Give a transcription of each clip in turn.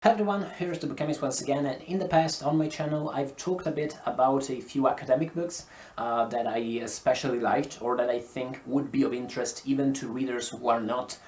Hi everyone, here's the Bookchemist once again, and in the past on my channel I've talked a bit about a few academic books that I especially liked or that I think would be of interest even to readers who are not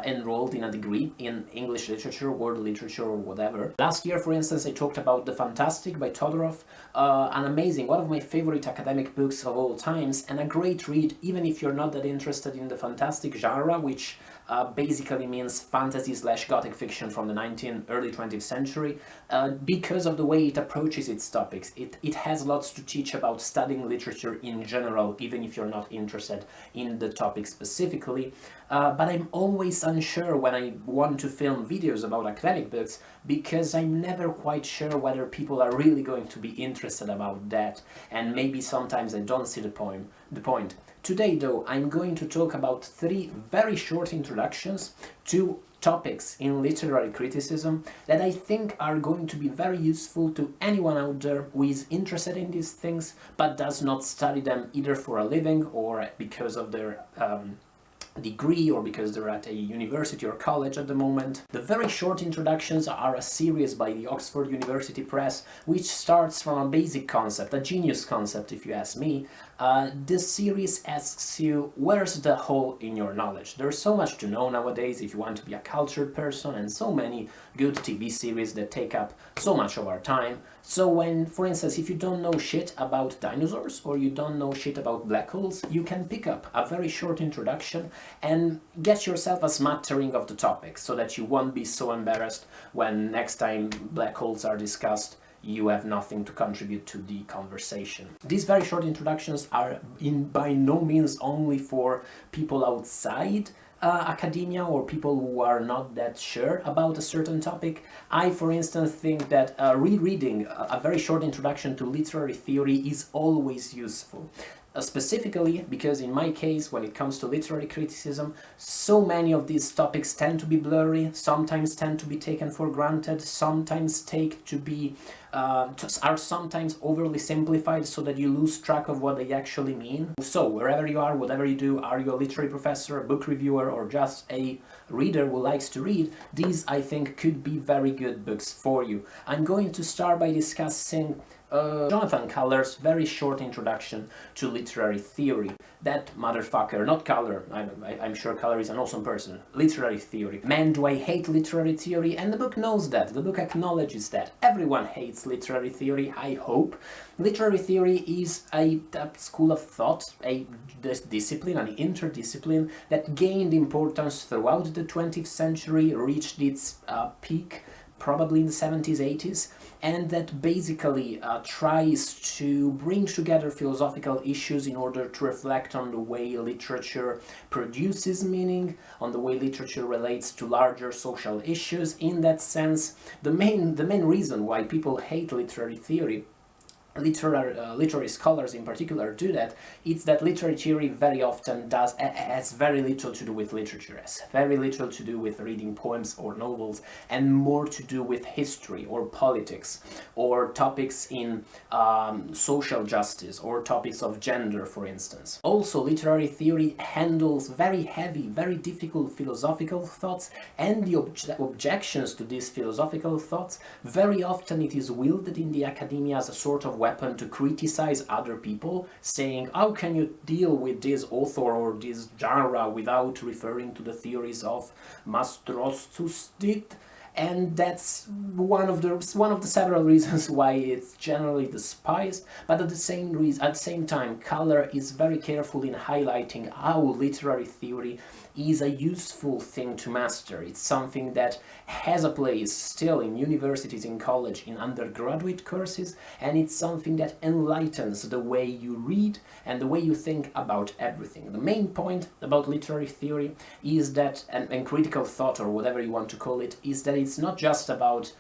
enrolled in a degree in English literature, world literature or whatever. Last year, for instance, I talked about The Fantastic by Todorov, an amazing, one of my favorite academic books of all times, and a great read even if you're not that interested in the fantastic genre, which basically means fantasy/gothic fiction from the early 20th century, because of the way it approaches its topics. It has lots to teach about studying literature in general, even if you're not interested in the topic specifically. But I'm always unsure when I want to film videos about academic books, because I'm never quite sure whether people are really going to be interested about that, and maybe sometimes I don't see the point. Today, though, I'm going to talk about 3 very short introductions to topics in literary criticism that I think are going to be very useful to anyone out there who is interested in these things but does not study them either for a living or because of their degree or because they're at a university or college at the moment. The very short introductions are a series by the Oxford University Press, which starts from a basic concept, a genius concept if you ask me. This series asks you, where's the hole in your knowledge? There's so much to know nowadays if you want to be a cultured person, and so many good TV series that take up so much of our time. So when, for instance, if you don't know shit about dinosaurs or you don't know shit about black holes, you can pick up a very short introduction and get yourself a smattering of the topic so that you won't be so embarrassed when next time black holes are discussed you have nothing to contribute to the conversation. These very short introductions are by no means only for people outside academia or people who are not that sure about a certain topic. I, for instance, think that rereading a very short introduction to literary theory is always useful. Specifically because in my case, when it comes to literary criticism, so many of these topics tend to be blurry, sometimes tend to be taken for granted, sometimes are sometimes overly simplified so that you lose track of what they actually mean. So wherever you are, whatever you do, are you a literary professor, a book reviewer, or just a reader who likes to read, these I think could be very good books for you. I'm going to start by discussing Jonathan Culler's very short introduction to literary theory. That motherfucker, not Culler, I'm sure Culler is an awesome person. Literary theory. Man, do I hate literary theory, and the book knows that. The book acknowledges that. Everyone hates literary theory, I hope. Literary theory is a school of thought, a discipline, an interdiscipline that gained importance throughout the 20th century, reached its peak probably in the 70s, 80s, and that basically tries to bring together philosophical issues in order to reflect on the way literature produces meaning, on the way literature relates to larger social issues. In that sense, the main reason why people hate literary theory, literary scholars in particular do that, it's that literary theory very often has very little to do with literature, has very little to do with reading poems or novels, and more to do with history or politics or topics in social justice or topics of gender, for instance. Also, literary theory handles very heavy, very difficult philosophical thoughts, and the objections to these philosophical thoughts, very often it is wielded in the academia as a sort of weapon to criticize other people, saying, how can you deal with this author or this genre without referring to the theories of Mastrostustit? And that's one of the several reasons why it's generally despised. But at the same time, Culler is very careful in highlighting how literary theory is a useful thing to master. It's something that has a place still in universities, in college, in undergraduate courses, and it's something that enlightens the way you read and the way you think about everything. The main point about literary theory is that, and critical thought or whatever you want to call it, is that it's not just about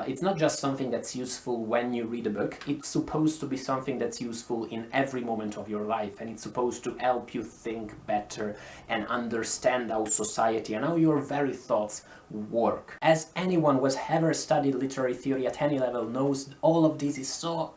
it's not just something that's useful when you read a book. It's supposed to be something that's useful in every moment of your life, and it's supposed to help you think better and understand how society and how your very thoughts work. As anyone who has ever studied literary theory at any level knows, all of this is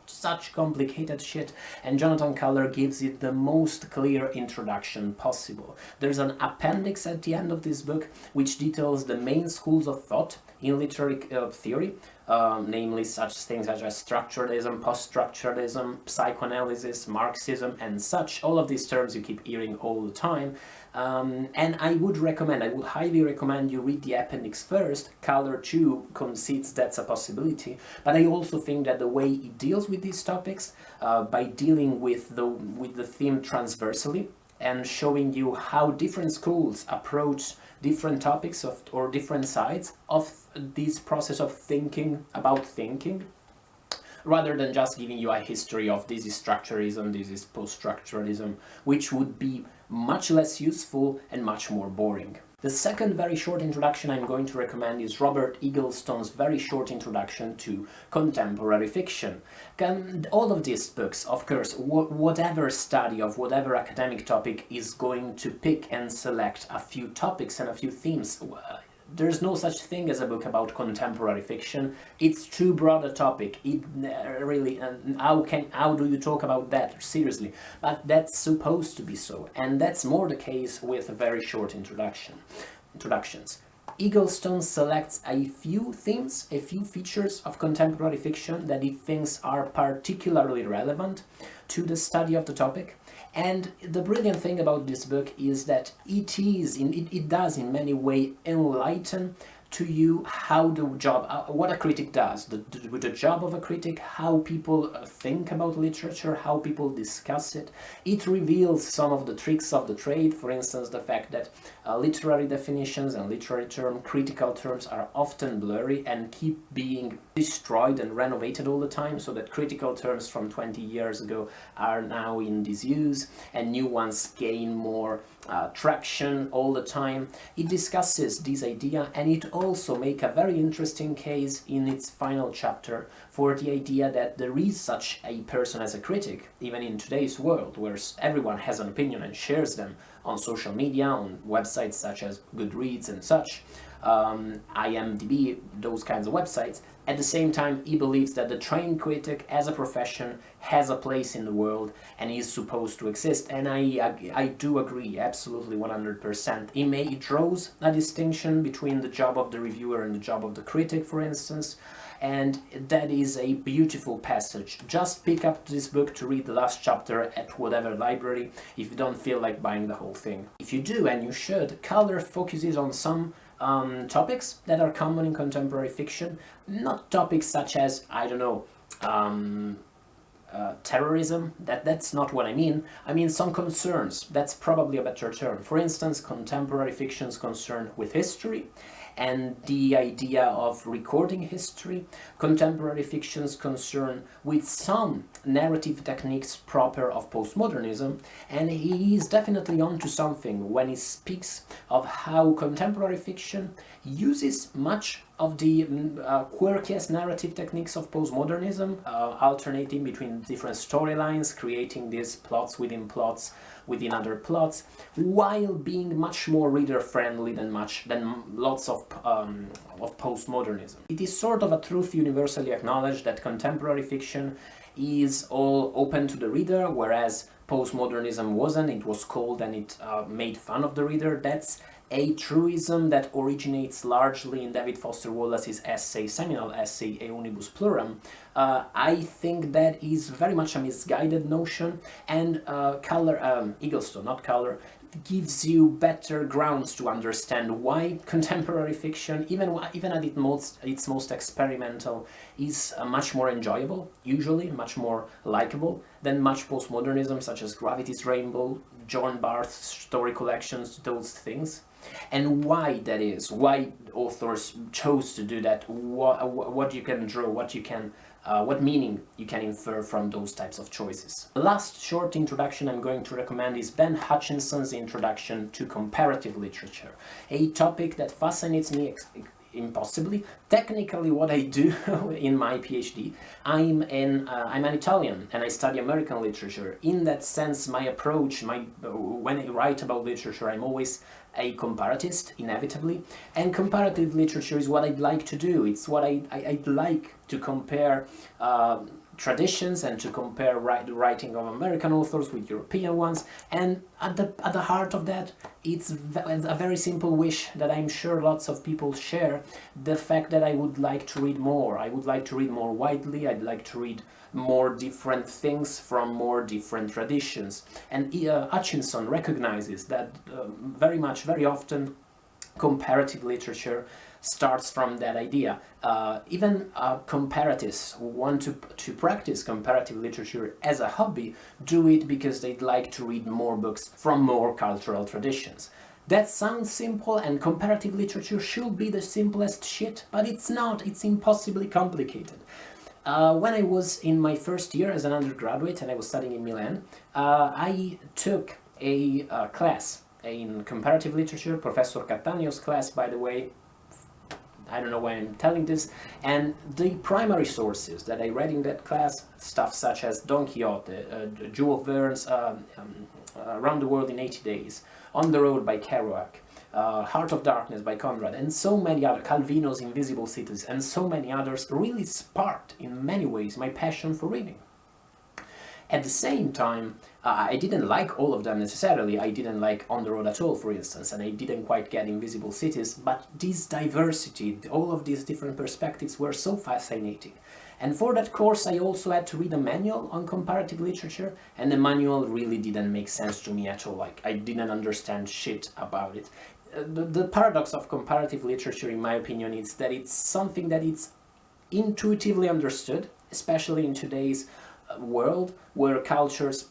such complicated shit, and Jonathan Culler gives it the most clear introduction possible. There's an appendix at the end of this book which details the main schools of thought in literary theory, namely such things as structuralism, post-structuralism, psychoanalysis, Marxism, and such. All of these terms you keep hearing all the time. And I would highly recommend you read the appendix first. Culler too concedes that's a possibility, but I also think that the way he deals with these topics, by dealing with the theme transversally and showing you how different schools approach different topics or different sides of this process of thinking about thinking, rather than just giving you a history of this is structuralism, this is post-structuralism, which would be much less useful and much more boring. The second very short introduction I'm going to recommend is Robert Eaglestone's very short introduction to contemporary fiction. All of these books, of course, whatever study of whatever academic topic is going to pick and select a few topics and a few themes. There's no such thing as a book about contemporary fiction. It's too broad a topic. It really, how do you talk about that seriously? But that's supposed to be so, and that's more the case with very short introductions. Eaglestone selects a few themes, a few features of contemporary fiction that he thinks are particularly relevant to the study of the topic. And the brilliant thing about this book is that it does in many ways enlighten to you how the job, what a critic does, the job of a critic, how people think about literature, how people discuss it. It reveals some of the tricks of the trade, for instance, the fact that literary definitions and literary critical terms are often blurry and keep being destroyed and renovated all the time, so that critical terms from 20 years ago are now in disuse and new ones gain more traction all the time. It discusses this idea, and it also makes a very interesting case in its final chapter for the idea that there is such a person as a critic, even in today's world, where everyone has an opinion and shares them on social media, on websites such as Goodreads and such, IMDb, those kinds of websites. At the same time, he believes that the trained critic as a profession has a place in the world and is supposed to exist, and I do agree absolutely 100%. He draws a distinction between the job of the reviewer and the job of the critic, for instance, and that is a beautiful passage. Just pick up this book to read the last chapter at whatever library if you don't feel like buying the whole thing. If you do, and you should, Culler focuses on some topics that are common in contemporary fiction, not topics such as, I don't know, terrorism. That's not what I mean. I mean some concerns. That's probably a better term. For instance, contemporary fiction's concern with history and the idea of recording history, contemporary fiction's concern with some narrative techniques proper of postmodernism, and he is definitely onto something when he speaks of how contemporary fiction uses much of the quirkiest narrative techniques of postmodernism, alternating between different storylines, creating these plots within other plots, while being much more reader-friendly than lots of postmodernism. It is sort of a truth universally acknowledged that contemporary fiction is all open to the reader, whereas postmodernism wasn't. It was cold and it made fun of the reader. That's a truism that originates largely in David Foster Wallace's seminal essay, E Unibus Pluram. I think that is very much a misguided notion, and Eaglestone, not Culler, gives you better grounds to understand why contemporary fiction, even at its most experimental, is much more enjoyable, usually much more likable than much postmodernism, such as Gravity's Rainbow, John Barth's story collections, those things. And why that is, why authors chose to do that, what you can draw, what meaning you can infer from those types of choices. The last short introduction I'm going to recommend is Ben Hutchinson's Introduction to Comparative Literature, a topic that fascinates me impossibly. Technically, what I do in my PhD, I'm an Italian and I study American literature. In that sense, my approach, when I write about literature, I'm always a comparatist, inevitably. And comparative literature is what I'd like to do. It's what I'd like to compare traditions and to compare the writing of American authors with European ones, and at the heart of that, it's a very simple wish that I'm sure lots of people share, the fact that I would like to read more. I would like to read more widely. I'd like to read more different things from more different traditions, and Hutchinson recognizes that very often comparative literature starts from that idea. Even comparatists who want to practice comparative literature as a hobby do it because they'd like to read more books from more cultural traditions. That sounds simple, and comparative literature should be the simplest shit, but it's not. It's impossibly complicated. When I was in my first year as an undergraduate and I was studying in Milan, I took a class in comparative literature, Professor Cattanio's class, by the way. I don't know why I'm telling this, and the primary sources that I read in that class, stuff such as Don Quixote, Jules Verne's Around the World in 80 Days, On the Road by Kerouac, Heart of Darkness by Conrad, and so many other, Calvino's Invisible Cities, and so many others, really sparked in many ways my passion for reading. At the same time, I didn't like all of them necessarily. I didn't like On the Road at all, for instance, and I didn't quite get Invisible Cities, but this diversity, all of these different perspectives were so fascinating. And for that course, I also had to read a manual on comparative literature, and the manual really didn't make sense to me at all. Like, I didn't understand shit about it. The paradox of comparative literature, in my opinion, is that it's something that it's intuitively understood, especially in today's world where cultures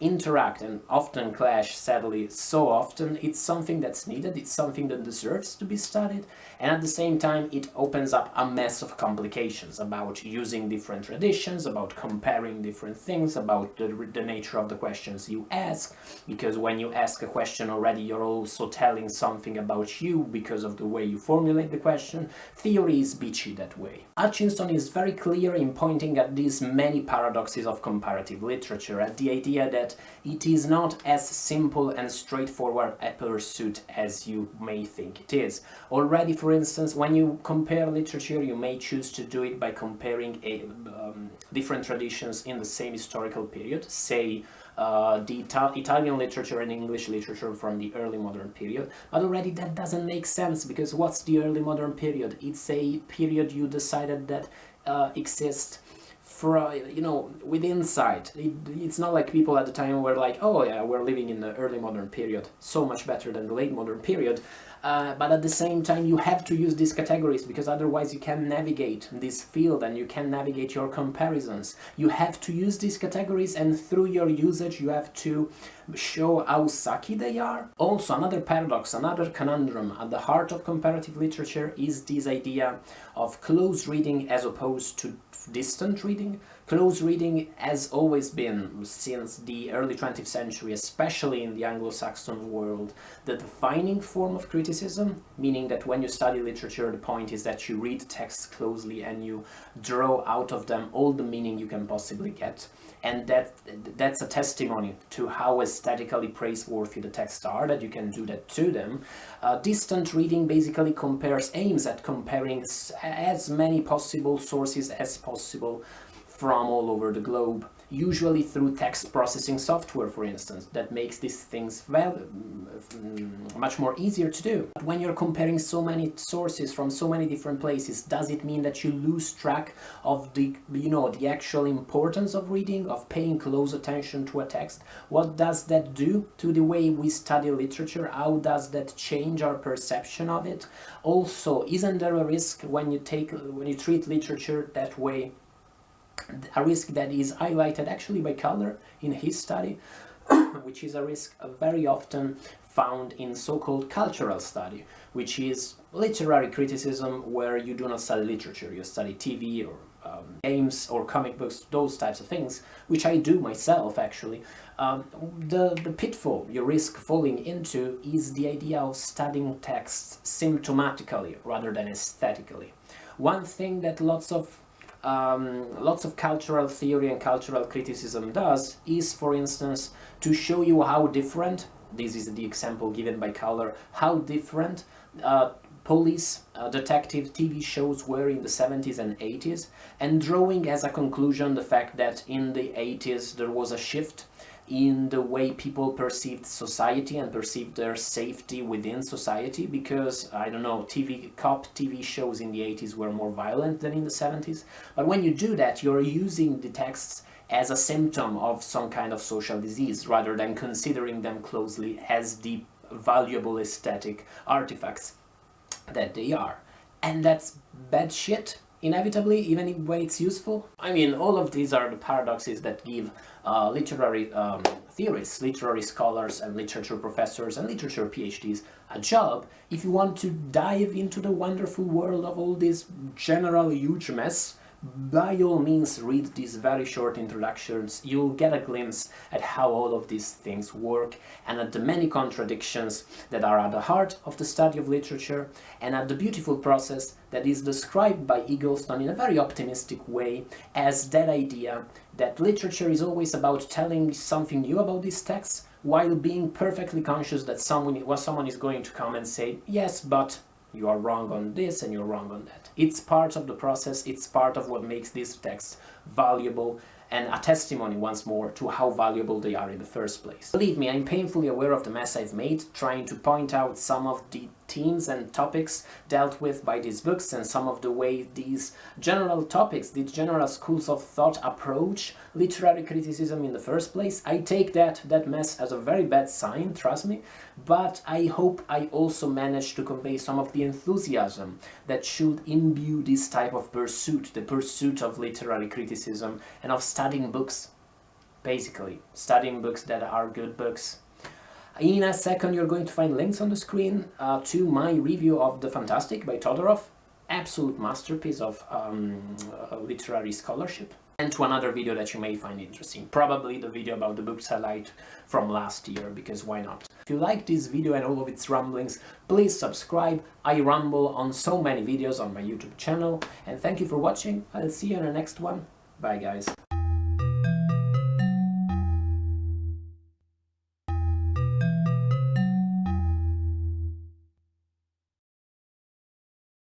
interact and often clash, sadly, so often. It's something that's needed, it's something that deserves to be studied, and at the same time it opens up a mess of complications about using different traditions, about comparing different things, about the nature of the questions you ask, because when you ask a question already you're also telling something about you because of the way you formulate the question. Theory is bitchy that way. Hutchinson is very clear in pointing at these many paradoxes of comparative literature, at the idea that it is not as simple and straightforward a pursuit as you may think it is. Already, for instance, when you compare literature, you may choose to do it by comparing different traditions in the same historical period, say the Italian literature and English literature from the early modern period. But already that doesn't make sense, because what's the early modern period? It's a period you decided that exists for, you know, with insight. It's not like people at the time were like, oh yeah, we're living in the early modern period, so much better than the late modern period. But at the same time you have to use these categories, because otherwise you can navigate this field and you can navigate your comparisons. You have to use these categories, and through your usage you have to show how sucky they are. Also, another paradox, another conundrum at the heart of comparative literature is this idea of close reading as opposed to distant reading. Close reading has always been, since the early 20th century, especially in the Anglo-Saxon world, the defining form of criticism, meaning that when you study literature, the point is that you read texts closely and you draw out of them all the meaning you can possibly get. And that's a testimony to how aesthetically praiseworthy the texts are, that you can do that to them. Distant reading basically aims at comparing as many possible sources as possible from all over the globe, usually through text processing software, for instance, that makes these things much more easier to do. But when you're comparing so many sources from so many different places, does it mean that you lose track of the actual importance of reading, of paying close attention to a text? What does that do to the way we study literature? How does that change our perception of it? Also, isn't there a risk when you treat literature that way, a risk that is highlighted actually by Keller in his study, which is a risk very often found in so-called cultural study, which is literary criticism, where you do not study literature, you study TV or games or comic books, those types of things, which I do myself actually, the pitfall you risk falling into is the idea of studying texts symptomatically rather than aesthetically. One thing that lots of cultural theory and cultural criticism does is, for instance, to show you how different, this is the example given by Color, how different police, detective TV shows were in the 70s and 80s, and drawing as a conclusion the fact that in the 80s there was a shift in the way people perceived society and perceived their safety within society, because, I don't know, cop TV shows in the 80s were more violent than in the 70s. But when you do that, you're using the texts as a symptom of some kind of social disease, rather than considering them closely as the valuable aesthetic artifacts that they are. And that's bad shit, inevitably, even when it's useful. I mean, all of these are the paradoxes that give literary theorists, literary scholars and literature professors and literature PhDs a job if you want to dive into the wonderful world of all this general huge mess. By all means, read these very short introductions. You'll get a glimpse at how all of these things work and at the many contradictions that are at the heart of the study of literature, and at the beautiful process that is described by Eaglestone in a very optimistic way as that idea that literature is always about telling something new about these texts, while being perfectly conscious that someone is going to come and say, yes, but you are wrong on this and you're wrong on that. It's part of the process, it's part of what makes these texts valuable, and a testimony once more to how valuable they are in the first place. Believe me, I'm painfully aware of the mess I've made trying to point out some of the themes and topics dealt with by these books, and some of the way these general topics, these general schools of thought approach literary criticism in the first place. I take that mess as a very bad sign, trust me, but I hope I also managed to convey some of the enthusiasm that should imbue this type of pursuit, the pursuit of literary criticism and of studying books, basically, studying books that are good books. In a second you're going to find links on the screen to my review of The Fantastic by Todorov, absolute masterpiece of literary scholarship, and to another video that you may find interesting, probably the video about the books I liked from last year, because why not? If you like this video and all of its rumblings, please subscribe. I rumble on so many videos on my YouTube channel, and thank you for watching. I'll see you in the next one. Bye guys.